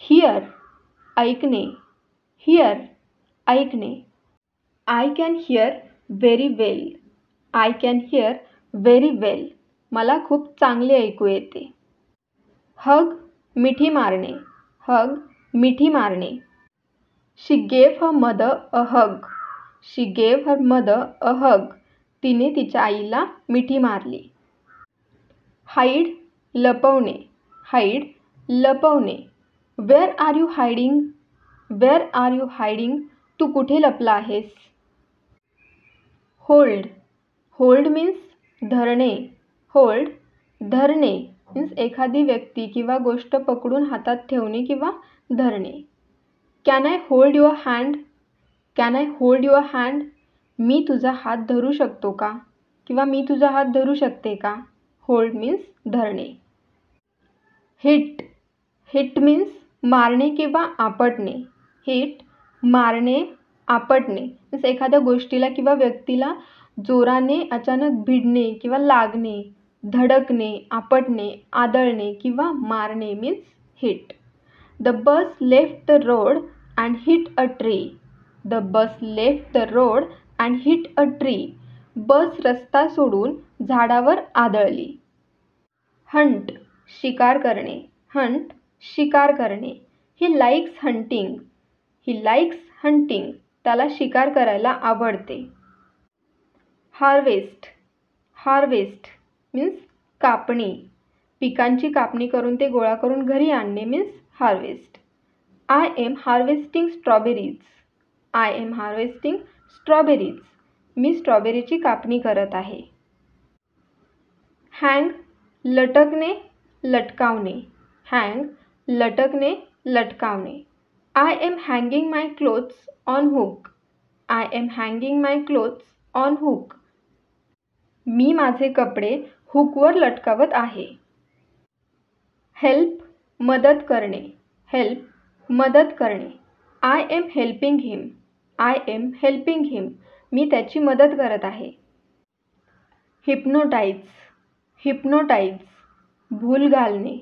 Here ऐकणे, hear ऐकणे. I can hear very well, I can hear very well. मला खूप चांगले ऐकू येते. हग मिठी मारणे, हग मिठी मारणे. She gave her mother a hug, she gave her mother a hug. तिने तिच्या आईला मिठी मारली. हाईड लपवणे, हाईड लपवणे. Where are you hiding, where are you hiding. तू कुठे लपला आहेस. होल्ड, होल्ड मीन्स धरणे, होल्ड धरणे मीन्स एखादी व्यक्ती किंवा गोष्ट पकडून हातात ठेवणे किंवा धरणे. Can I hold your hand, can I hold your hand. मी तुझा हात धरू शकतो का किंवा मी तुझा हात धरू शकते का. होल्ड मीन्स धरणे. हिट, हिट मीन्स मारणे किंवा आपटणे, हिट मारणे आपटणे मीन्स एखाद्या गोष्टीला किंवा व्यक्तीला जोराने अचानक भिडणे किंवा लागणे, धडकणे, आपटणे, आदळणे किंवा मारणे means hit. The bus left the road and hit a tree, the bus left the road and hit a tree. Bus रस्ता सोडून झाडावर आदळली. हंट शिकार करणे, हंट शिकार करणे. He likes hunting, he likes hunting. त्याला शिकार करायला आवडते. हार्वेस्ट, हार्वेस्ट मीन्स कापणी. पिकांची कापणी करून ते गोळा करून घरी आणणे means harvest. I am harvesting strawberries, I am harvesting strawberries. मी स्ट्रॉबेरीची कापणी करत आहे. हँग लटकणे, लटकावणे, हँग लटकणे, लटकावणे. I am hanging my clothes on hook, I am hanging my clothes on hook. मी माझे कपडे हुकवर लटकावत आहे. हेल्प मदत करणे, हेल्प मदत करणे. I am helping him, I am helping him. मी त्याची मदत करत आहे. हिप्नोटाईज, हिप्नोटाईज भूल घालणे,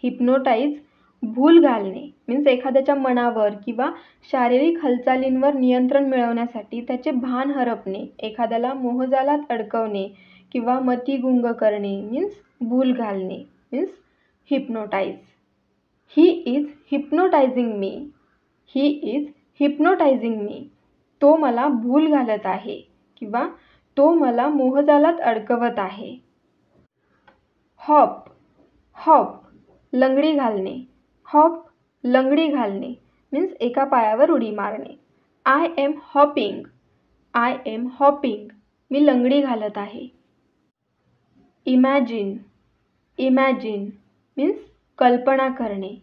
हिप्नोटाईज भूल घालणे मीन्स एखाद्याच्या मनावर किंवा शारीरिक हालचालींवर नियंत्रण मिळवण्यासाठी त्याचे भान हरपणे, एखाद्याला मोहजालात अडकवणे किंवा मतिगुंग करणे मीन्स भूल घालणे means hypnotise. He is hypnotising me, he is hypnotising me. तो मला भूल घालत आहे किंवा तो मला मोहजालात अडकवत आहे. हॉप, हॉप लंगडी घालणे, हॉप लंगडी घालणे मीन्स एका पायावर उडी मारणे. I am hopping, I am hopping. मी लंगडी घालत आहे. इमॅजिन, इमॅजिन मीन्स कल्पना करणे.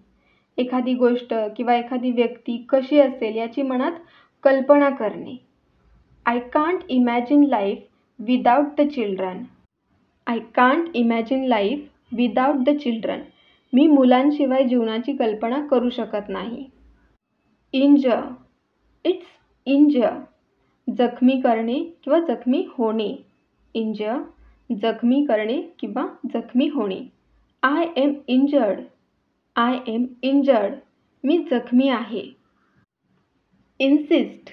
एखादी गोष्ट किंवा एखादी व्यक्ती कशी असेल याची मनात कल्पना करणे. I can't imagine life without the children, I can't imagine life without the children. मी मुलांशिवाय जीवनाची कल्पना करू शकत नाही. इंजर, इट्स इंजर जखमी करणे किंवा जखमी होणे. इंजर जखमी करणे किंवा जखमी होणे. I am injured, I am injured. मी जखमी आहे. इन्सिस्ट,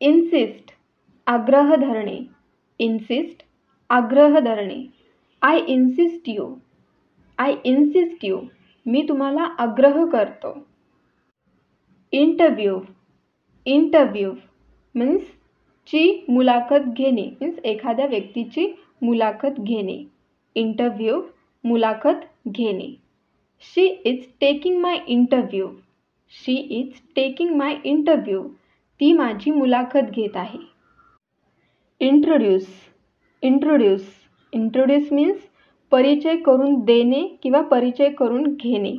इन्सिस्ट आग्रह धरणे, इन्सिस्ट आग्रह धरणे. I insist you, I insist you. मी तुम्हाला आग्रह करतो. इंटरव्ह्यू, इंटरव्ह्यू मीन्स ची मुलाखत घेणे मीन्स एखाद्या व्यक्तीची मुलाखत घेणे. इंटरव्ह्यू मुलाखत घेणे. She is taking my interview, she is taking my interview. ती माझी मुलाखत घेत आहे. इंट्रोड्यूस, इंट्रोड्यूस इंट्रोड्यूस मीन्स परिचय करून देणे किंवा परिचय करून घेणे.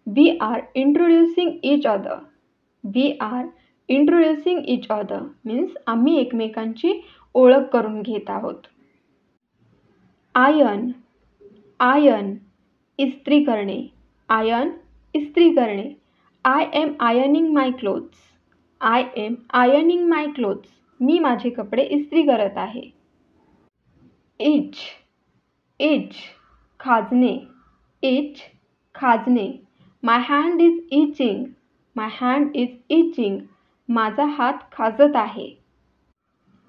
We are introducing each other, we are introducing each other means आम्ही एकमेकांची ओळख करून घेत आहोत. आयन, आयन इस्त्री करणे, आयन इस्त्री करणे. I am ironing my clothes, I am ironing my clothes. मी माझे कपडे इस्त्री करत आहे. इच, इच खाजणे, इच खाजणे. My hand is itching. My hand is itching. माझा हात खाजत आहे.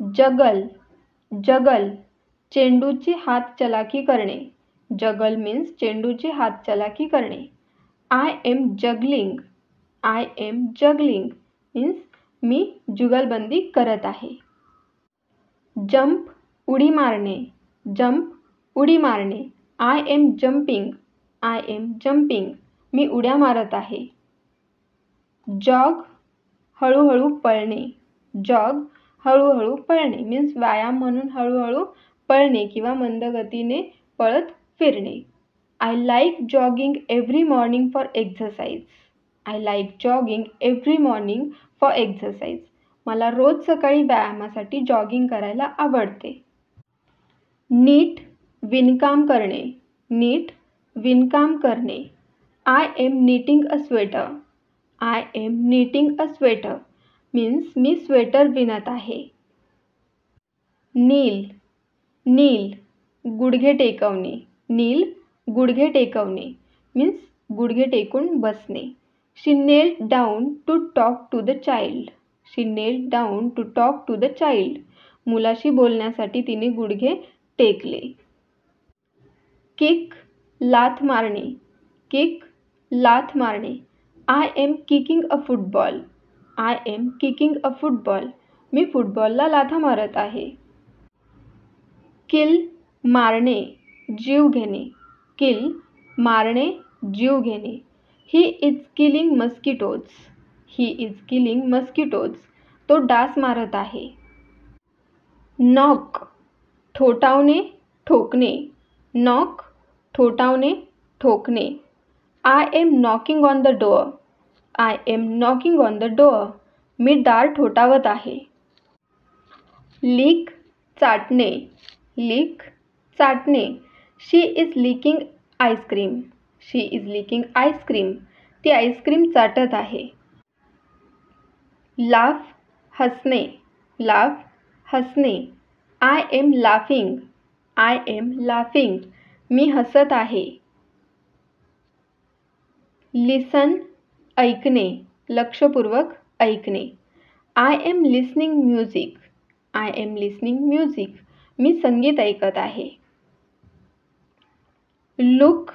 जगल. जगल. चेंडूची हातचलाकी करणे. जगल मीन्स चेंडूची हातचलाकी करणे. I am juggling. I am juggling means मी जुगलबंदी करत आहे. जंप. उडी मारणे. जंप उडी मारणे. I am jumping. I am jumping मी उड्या मारत आहे. जॉग. हळूहळू पळणे. जॉग हळूहळू पळणे मीन्स व्यायाम म्हणून हळूहळू पळणे किंवा मंदगतीने पळत फिरणे. I like jogging every morning for exercise. I like jogging every morning for exercise. मला रोज सकाळी व्यायामासाठी जॉगिंग करायला आवडते. नीट. विणकाम करणे. नीट विणकाम करणे. I am knitting a sweater. I am knitting a sweater means मी स्वेटर विणत आहे. नील. नील गुडघे टेकवणे. नील गुडघे टेकवणे मीन्स गुडघे टेकून बसणे. She kneeled down to talk to the child. She kneeled down to talk to the child. मुलाशी बोलण्यासाठी तिने गुडघे टेकले. किक. लाथ मारणे. किक लाथ मारणे. I am kicking a football. I am kicking a football मी फुटबॉलला लाथा मारत आहे. किल. मारणे. जीव घेणे. किल मारणे जीव घेणे. He is killing mosquitoes. He is killing mosquitoes तो डास मारत आहे. नॉक. ठोठावणे ठोकणे. नॉक ठोठावणे ठोकणे. I am knocking on the door. I am knocking on the door मी दार ठोठावत आहे. लीक. चाटणे. लीक चाटणे. She is licking ice cream. She is licking ice cream ती आईस्क्रीम चाटत आहे. लाफ. हसणे. लाफ हसणे. I am laughing. I am laughing मी हसत आहे. लिसन. ऐकणे. लक्षपूर्वक ऐकणे. I am listening music. I am listening music मी संगीत ऐकत आहे. लुक.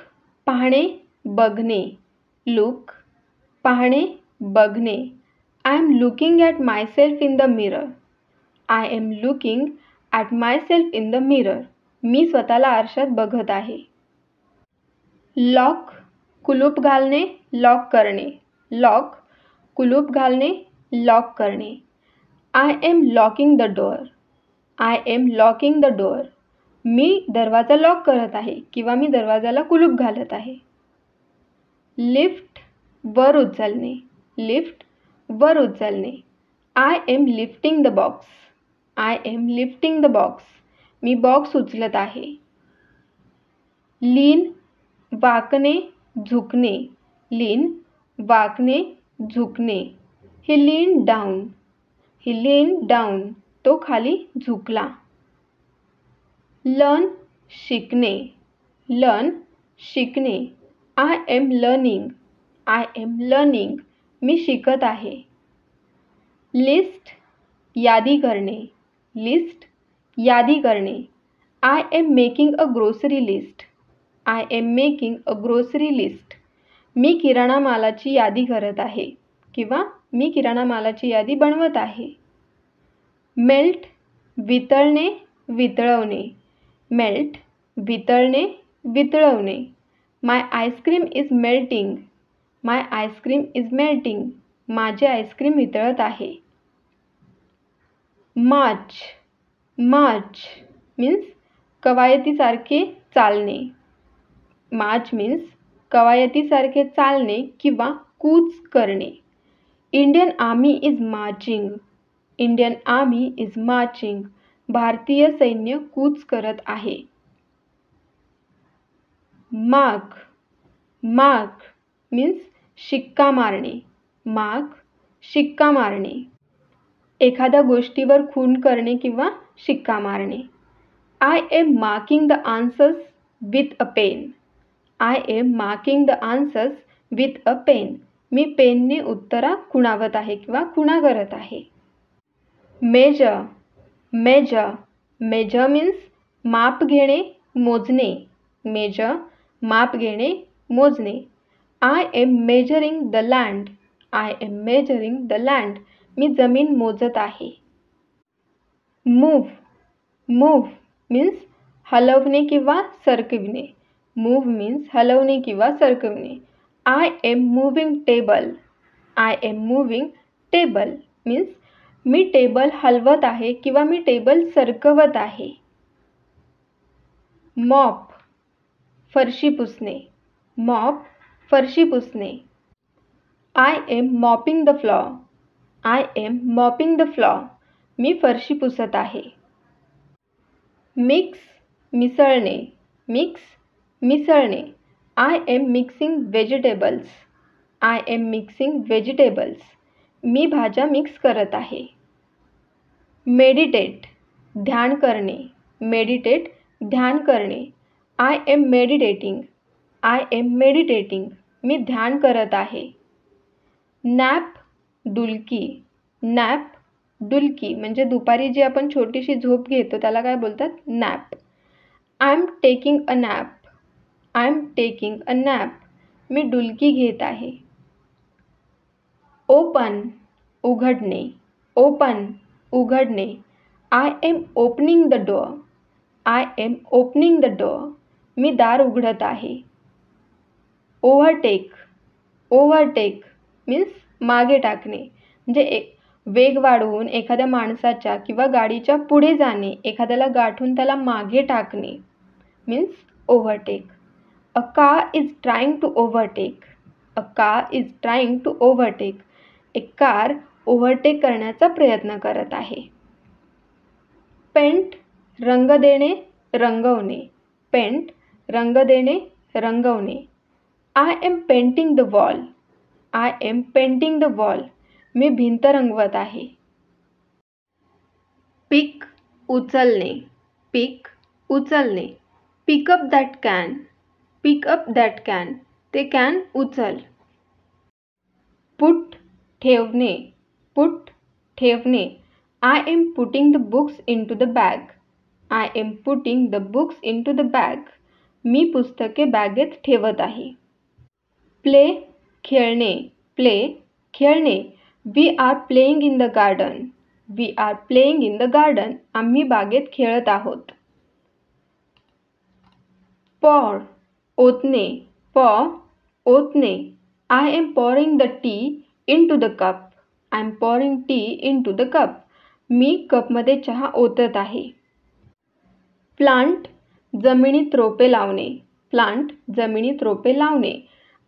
पाहणे बघणे. लुक पाहणे बघणे. I am looking at myself in the mirror. I am looking at myself in the mirror मी स्वतःला आरशात बघत आहे. लॉक. कुलूप घालणे लॉक करणे. लॉक कुलूप घालणे लॉक करणे. I am locking the door. I am locking the door मी दरवाजा लॉक करत आहे किंवा मी दरवाजाला कुलूप घालत आहे. लिफ्ट. वर उचलणे. लिफ्ट वर उचलणे. I am lifting the box. I am lifting the box मी बॉक्स उचलत आहे. लीन. वाकणे झुकणे. लीन वाकणे झुकणे. ही लीन डाऊन. ही लीन डाऊन तो खाली झुकला. लर्न. शिकणे. लर्न शिकणे. I am learning. I am learning मी शिकत आहे. लिस्ट. यादी करणे. लिस्ट यादी करणे. I am making a grocery list. I am making a grocery list मी किराणा मालाची यादी करत आहे किंवा मी किराणा मालाची यादी बनवत आहे. मेल्ट. वितळणे वितळवणे. मेल्ट वितळणे वितळवणे. My ice cream is melting. My ice cream is melting माझे आईस्क्रीम वितळत आहे. मार्च. मार्च मीन्स कवायतीसारखे चालणे. मार्च मीन्स कवायतीसारखे चालणे किंवा कूच करणे. Indian army is marching. Indian army is marching भारतीय सैन्य कूच करत आहे. मार्क. मार्क मीन्स शिक्का मारणे. मार्क शिक्का मारणे. एखाद्या गोष्टीवर खून करणे किंवा शिक्का मारणे. I am marking the answers with a pen. I am marking the answers with a pen. मी पेनने उत्तरा खुणावत आहे किंवा खुणा करत आहे. मेजर. मेजर. मेजर मीन्स माप घेणे, मोजणे. मेजर माप घेणे, मोजणे. I am measuring the land. I am measuring the land. मी जमीन मोजत आहे. मूव्ह. मूव्ह मीन्स हलवणे किंवा सरकविणे. मूव्ह मीन्स हलवणे किंवा सरकविणे. I am moving table. I am moving table means मी टेबल हलवत आहे किंवा मी टेबल सरकवत आहे. मॉप. फरशी पुसणे. मॉप फरशी पुसणे. I am mopping the floor. I am mopping the floor. मी फरशी पुसत आहे. मिक्स. मिसळणे. मिक्स मिसळणे. I am mixing vegetables. I am mixing vegetables. मी भाज्या मिक्स करत आहे. मेडिटेट. ध्यान करणे. मेडिटेट ध्यान करणे. I am meditating. I am meditating. मी ध्यान करत आहे. नॅप. डुलकी. नॅप डुलकी म्हणजे दुपारी जी आपण छोटीशी झोप घेतो त्याला काय बोलतात? Nap. I am taking a nap. I am taking a nap. मी डुलकी घेत आहे. ओपन. उघडणे. ओपन उघडणे. I am opening the door. I am opening the door. मी दार उघडत आहे. ओव्हरटेक. ओव्हरटेक मीन्स मागे टाकणे म्हणजे वेग वाढवून एखाद्या माणसाच्या किंवा गाडीच्या पुढे जाणे, एखाद्याला गाठून त्याला मागे टाकणे means overtake. A car is trying to overtake. A car is trying to overtake. एक कार ओव्हरटेक करण्याचा प्रयत्न करत आहे. पेंट. रंग देणे, रंगवणे. पेंट रंग देणे, रंगवणे. I am painting the wall. I am painting the wall. मी भिंत रंगवत आहे. पिक. उचलणे. पिक उचलणे. Pick up that can. Pick up that can. ते कॅन उचल. पुट. ठेवणे. पुट ठेवणे. I am putting the books into the bag. I am putting the books into the bag. मी पुस्तके बॅगेत ठेवत आहे. प्ले. खेळणे. प्ले खेळणे. We are playing in the garden. We are playing in the garden. आम्ही बागेत खेळत आहोत. पॉर. ओतणे. पॉर ओतणे. I am pouring the tea into the cup. I am pouring tea into the cup. मी कपमध्ये चहा ओतत आहे. प्लांट. जमिनीत रोपे लावणे. प्लांट जमिनीत रोपे लावणे.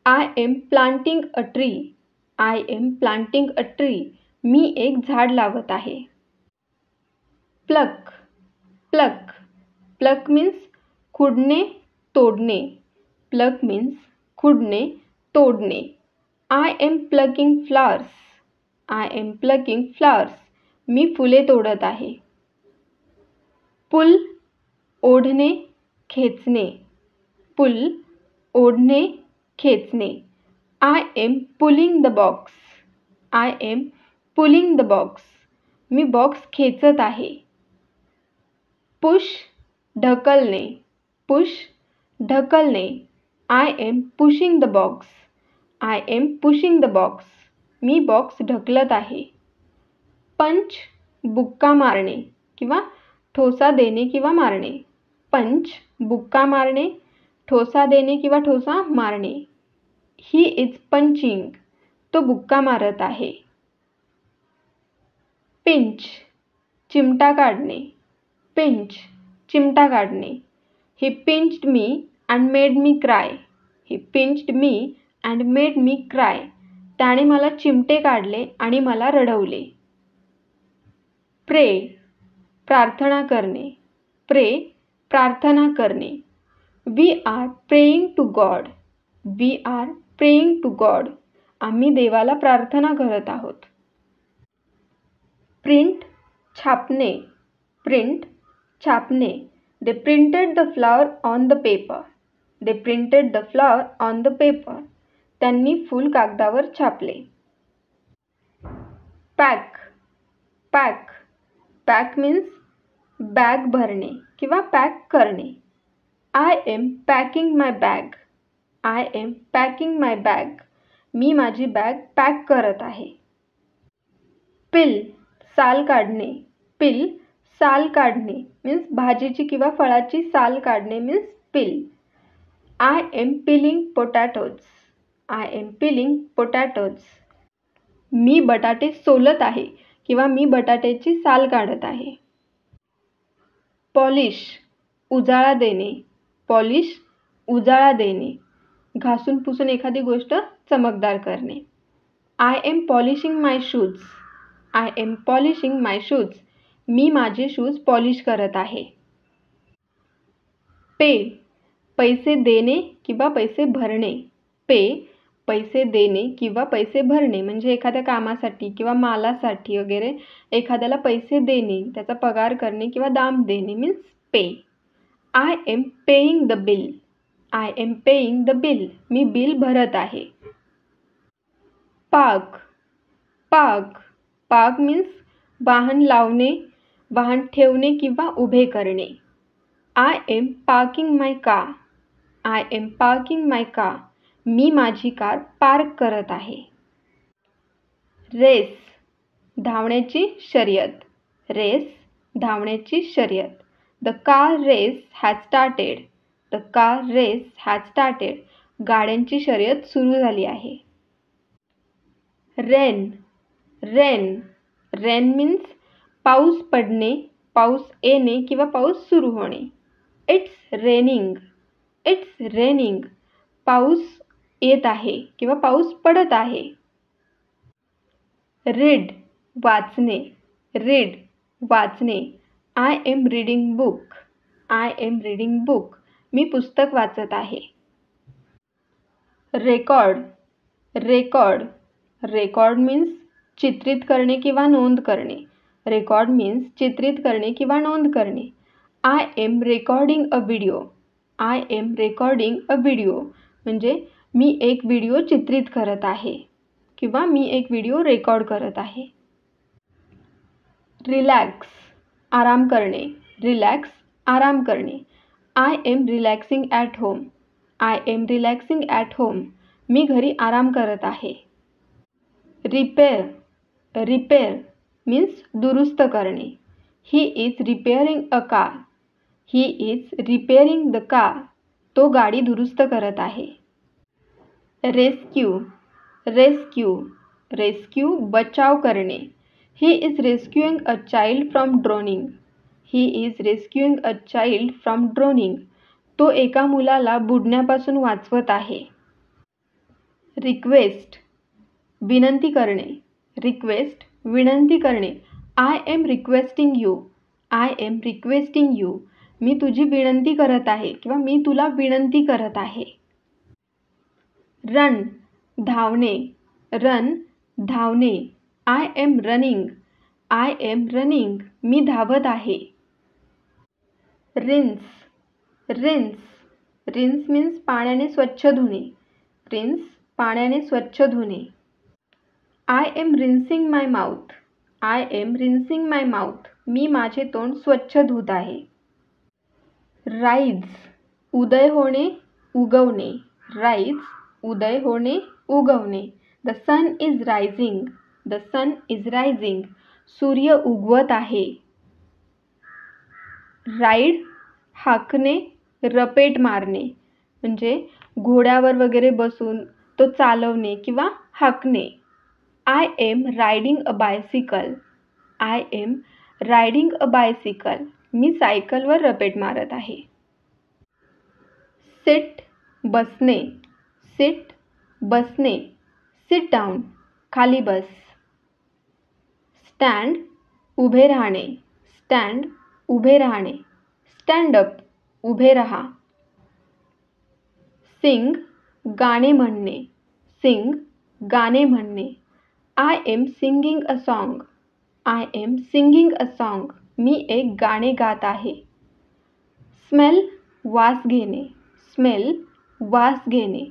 I am planting a tree. I am planting a tree. मी एक झाड लावत आहे. प्लक. प्लक. प्लक मीन्स खुडणे, तोडणे. प्लक मीन्स खुडणे, तोडणे. I am plucking flowers. I am plucking flowers. मी फुले तोडत आहे. पुल. ओढणे, खेचणे. पुल ओढणे, खेचणे. I am pulling the box. I am pulling the box. मी बॉक्स खेचत आहे. पुश. ढकलणे. पुश ढकलणे. I am pushing the box. I am pushing the box. मी बॉक्स ढकलत आहे. पंच. बुक्का मारणे किंवा ठोसा देणे किंवा मारणे. पंच बुक्का मारणे, ठोसा देणे किंवा ठोसा मारणे. He is punching. तो बुक्का मारत आहे. पिंच. चिमटा काढणे. पिंच चिमटा काढणे. He pinched me and made me cry. He pinched me and made me cry. त्याने मला चिमटे काढले आणि मला रडवले. प्रे. प्रार्थना करणे. प्रे प्रार्थना करणे. We are praying to God. We are praying to God. आम्ही देवाला प्रार्थना करत आहोत. प्रिंट. छापणे. प्रिंट छापणे. They printed the flower on the paper. They printed the flower on the paper. त्यांनी फूल कागदावर छापले. Pack. Pack. Pack means bag भरणे किंवा पॅक करणे. I am packing my bag. I am packing my bag. मी माझी बॅग पॅक करत आहे. पिल. साल काढणे. पिल. साल काढणे मीन्स भाजीची किंवा फळाची साल काढणे means peel. I am peeling potatoes. I am peeling potatoes. मी बटाटे सोलत आहे किंवा मी बटाट्याची साल काढत आहे. पॉलिश. उजाळा देणे. पॉलिश. उजाळा देणे. घासून पुसून एखादी गोष्ट चमकदार करणे. I am polishing my shoes. I am polishing my shoes. मी माझे शूज पॉलिश करत आहे. पे. पैसे देणे किंवा पैसे भरणे. पे. पैसे देणे किंवा पैसे भरणे म्हणजे एखाद्या कामासाठी किंवा मालासाठी वगैरे एखाद्याला पैसे देणे, त्याचा पगार करणे किंवा दाम देणे means pay. I am paying the bill. I am paying the bill. मी बिल भरत आहे. पार्क. पार्क. पार्क मीन्स वाहन लावणे, वाहन ठेवणे किंवा उभे करणे. I am parking my car. I am parking my car. मी माझी कार पार्क करत आहे. रेस. धावण्याची शर्यत. रेस. धावण्याची शर्यत. The car race has started. The car race has started. गाड्यांची शर्यत सुरू झाली आहे. रेन. रेन. रेन मीन्स पाऊस पडणे, पाऊस येणे किंवा पाऊस सुरू होणे. It's raining. It's raining. पाऊस येत आहे किंवा पाऊस पडत आहे. रीड. वाचणे. रीड. वाचणे. I am reading book. I am reading book. मी पुस्तक वाचत आहे. रेकॉर्ड. रेकॉर्ड. रेकॉर्ड मीन्स चित्रित करणे किंवा नोंद करणे. रेकॉर्ड मीन्स चित्रित करणे किंवा नोंद करणे. I am recording a video. I am recording a video म्हणजे मी एक व्हिडिओ चित्रित करत आहे किंवा मी एक व्हिडिओ रेकॉर्ड करत आहे. रिलॅक्स. आराम करणे. रिलॅक्स. आराम करणे. I am relaxing at home. I am relaxing at home. मी घरी आराम करत आहे. रिपेअर. रिपेअर मीन्स दुरुस्त करणे. He is repairing a car. He is repairing the car. तो गाडी दुरुस्त करत आहे. रेस्क्यू. रेस्क्यू. रेस्क्यू बचाव करणे. He is rescuing a child from droning. He is rescuing a child from droning. तो एका मुलाला बुडण्यापासून वाचवत आहे. रिक्वेस्ट. विनंती करणे. रिक्वेस्ट. विनंती करणे. I am requesting you. I am requesting you. मी तुझी विनंती करत आहे किंवा मी तुला विनंती करत आहे. रन. धावणे. रन. धावणे. I am running. I am running. मी धावत आहे. रिन्स. रिन्स. रिन्स मीन्स पाण्याने स्वच्छ धुणे. रिन्स. पाण्याने स्वच्छ धुणे. I am rinsing my mouth. I am rinsing my mouth. मी माझे तोंड स्वच्छ धुत आहे. राईज. उदय होणे, उगवणे. राईज. उदय होणे, उगवणे. The sun is rising. The sun is rising. सूर्य उगवत आहे. राईड. हाकणे, रपेट मारणे म्हणजे घोड्यावर वगैरे बसून तो चालवणे किंवा हाकणे. I am riding a bicycle. I am riding a bicycle. मी सायकलवर रपेट मारत आहे. सिट. बसणे. सिट. बसणे. Sit down. खाली बस. स्टँड. उभे राहणे. स्टँड. उभे राहणे. Stand up. उभे राहा. सिंग. गाणे म्हणणे. सिंग. गाणे म्हणणे. I am singing a song. I am singing a song. मी एक गाणे गात आहे. स्मेल. वास घेणे. स्मेल. वास घेणे.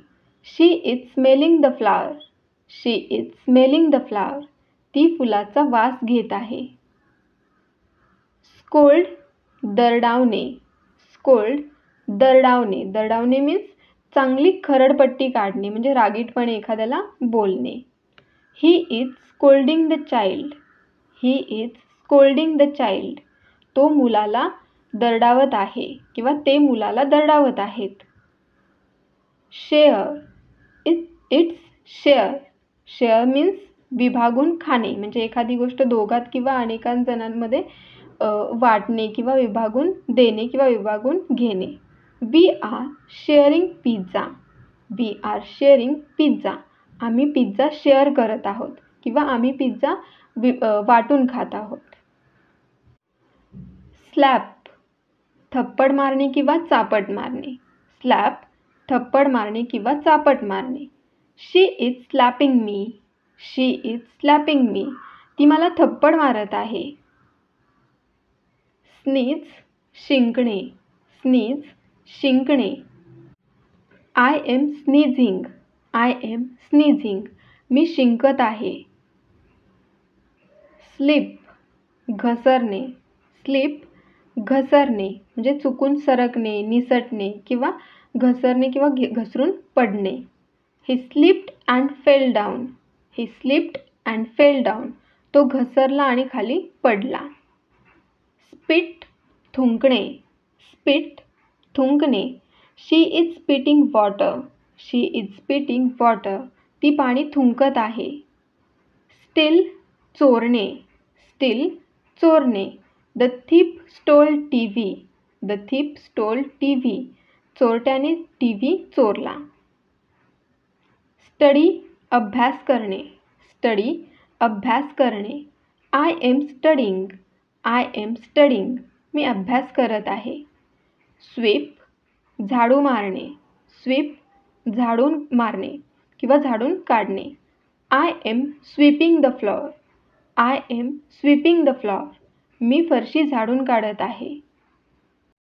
She is smelling the flower. She is smelling the flower. ती फुलाचा वास घेत आहे. स्कोल्ड, दरडावणे. स्कोल्ड, दरडावणे. दरडावणे मीन्स चांगली खरडपट्टी काढणे, म्हणजे रागीटपणे एखाद्याला बोलणे. He is scolding the child. He is scolding the child. तो मुलाला दरडावत आहे किंवा ते मुलाला दरडावत आहेत. Share, it's share. Share means विभागून खाणे, म्हणजे एखादी गोष्ट दोघात किंवा अनेकांत जणांमध्ये वाटणे किंवा विभागून देणे किंवा विभागून घेणे. We are sharing pizza. We are sharing pizza. आम्ही पिझ्झा शेअर करत आहोत किंवा आम्ही पिझ्झा वाटून खात आहोत. स्लॅप, थप्पड मारणे किंवा चापट मारणे. स्लॅप, थप्पड मारणे किंवा चापट मारणे. She is slapping me. She is slapping me. ती मला थप्पड मारत आहे. स्नीज, शिंकणे. स्नीज, शिंकणे. I am sneezing. I am sneezing. मी शिंकत आहे. स्लिप, घसरणे. स्लिप, घसरणे म्हणजे चुकून सरकणे, निसटणे किंवा घसरणे किंवा घसरून पडणे. He slipped and fell down. He slipped and fell down. तो घसरला आणि खाली पडला. स्पिट, थुंकणे. स्पिट, थुंकणे. She is spitting water. She is spitting water. ती पाणी थुंकत आहे. स्टील, चोरणे. स्टील, चोरणे. The thief stole TV. The thief stole TV. चोरट्याने टीव्ही चोरला. स्टडी, अभ्यास करणे. स्टडी, अभ्यास करणे. I am studying. I am studying. मी अभ्यास करत आहे. स्वीप, झाडू मारणे. स्वीप, झाडून मारणे किंवा झाडून काढणे. I am sweeping the floor. I am sweeping the floor. मी फरशी झाडून काढत आहे.